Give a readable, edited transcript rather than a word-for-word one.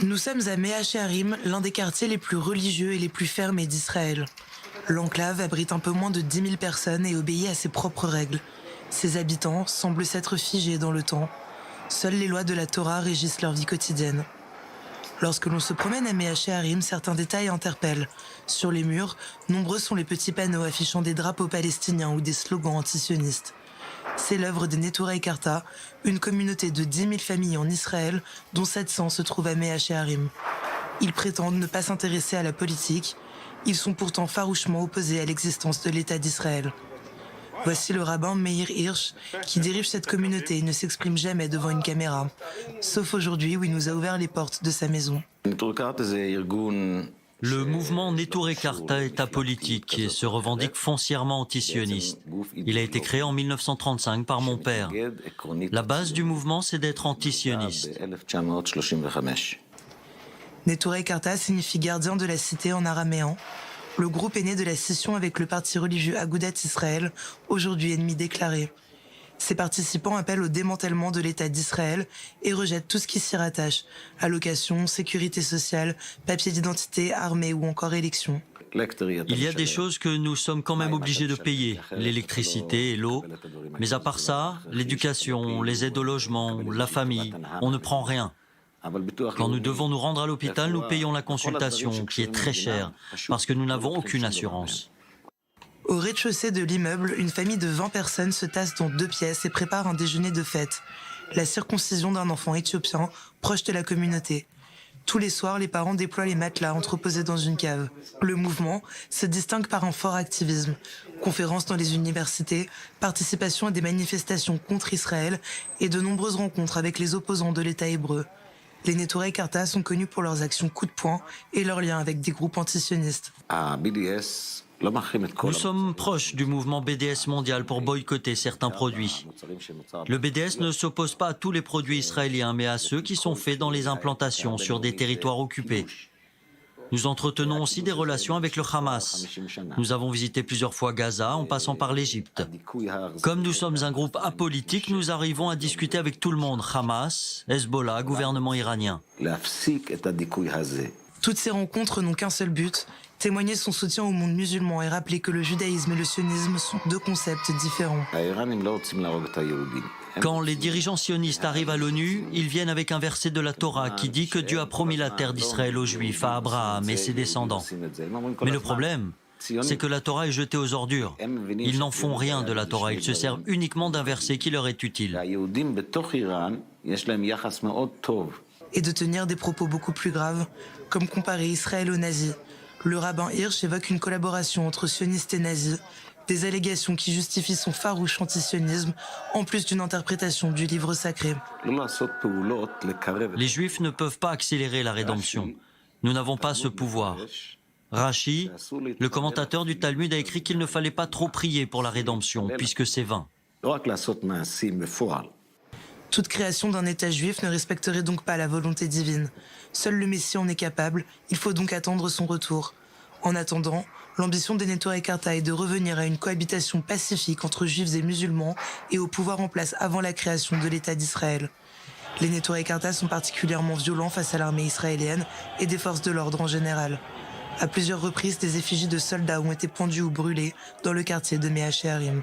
Nous sommes à Mea Shearim, l'un des quartiers les plus religieux et les plus fermés d'Israël. L'enclave abrite un peu moins de 10 000 personnes et obéit à ses propres règles. Ses habitants semblent s'être figés dans le temps. Seules les lois de la Torah régissent leur vie quotidienne. Lorsque l'on se promène à Mea Shearim, certains détails interpellent. Sur les murs, nombreux sont les petits panneaux affichant des drapeaux palestiniens ou des slogans antisionistes. C'est l'œuvre des Neturei Karta, une communauté de 10 000 familles en Israël, dont 700 se trouvent à Mea Shearim. Ils prétendent ne pas s'intéresser à la politique. Ils sont pourtant farouchement opposés à l'existence de l'État d'Israël. Voici le rabbin Meir Hirsch, qui dirige cette communauté et ne s'exprime jamais devant une caméra, sauf aujourd'hui où il nous a ouvert les portes de sa maison. Le mouvement Neturei Karta est apolitique et se revendique foncièrement antisioniste. Il a été créé en 1935 par mon père. La base du mouvement, c'est d'être antisioniste. Neturei Karta signifie gardien de la cité en araméen. Le groupe est né de la scission avec le parti religieux Agudat Israël, aujourd'hui ennemi déclaré. Ses participants appellent au démantèlement de l'État d'Israël et rejettent tout ce qui s'y rattache, allocations, sécurité sociale, papier d'identité, armée ou encore élections. Il y a des choses que nous sommes quand même obligés de payer, l'électricité et l'eau. Mais à part ça, l'éducation, les aides au logement, la famille, on ne prend rien. Quand nous devons nous rendre à l'hôpital, nous payons la consultation, qui est très chère, parce que nous n'avons aucune assurance. Au rez-de-chaussée de l'immeuble, une famille de 20 personnes se tasse dans 2 pièces et prépare un déjeuner de fête. La circoncision d'un enfant éthiopien, proche de la communauté. Tous les soirs, les parents déploient les matelas entreposés dans une cave. Le mouvement se distingue par un fort activisme. Conférences dans les universités, participation à des manifestations contre Israël et de nombreuses rencontres avec les opposants de l'État hébreu. Les Neturei Karta sont connus pour leurs actions coup de poing et leurs liens avec des groupes antisionistes. Nous sommes proches du mouvement BDS mondial pour boycotter certains produits. Le BDS ne s'oppose pas à tous les produits israéliens, mais à ceux qui sont faits dans les implantations sur des territoires occupés. Nous entretenons aussi des relations avec le Hamas. Nous avons visité plusieurs fois Gaza en passant par l'Égypte. Comme nous sommes un groupe apolitique, nous arrivons à discuter avec tout le monde, Hamas, Hezbollah, gouvernement iranien. Toutes ces rencontres n'ont qu'un seul but, témoigner son soutien au monde musulman et rappeler que le judaïsme et le sionisme sont 2 concepts différents. Quand les dirigeants sionistes arrivent à l'ONU, ils viennent avec un verset de la Torah qui dit que Dieu a promis la terre d'Israël aux Juifs, à Abraham et ses descendants. Mais le problème, c'est que la Torah est jetée aux ordures. Ils n'en font rien de la Torah, ils se servent uniquement d'un verset qui leur est utile. Et de tenir des propos beaucoup plus graves, comme comparer Israël aux nazis. Le rabbin Hirsch évoque une collaboration entre sionistes et nazis, des allégations qui justifient son farouche antisionisme, en plus d'une interprétation du livre sacré. Les Juifs ne peuvent pas accélérer la rédemption. Nous n'avons pas ce pouvoir. Rashi, le commentateur du Talmud, a écrit qu'il ne fallait pas trop prier pour la rédemption, puisque c'est vain. Toute création d'un État juif ne respecterait donc pas la volonté divine. Seul le Messie en est capable, il faut donc attendre son retour. En attendant, l'ambition des Neturei Karta est de revenir à une cohabitation pacifique entre juifs et musulmans et au pouvoir en place avant la création de l'État d'Israël. Les Neturei Karta sont particulièrement violents face à l'armée israélienne et des forces de l'ordre en général. À plusieurs reprises, des effigies de soldats ont été pendues ou brûlées dans le quartier de Mea Shearim.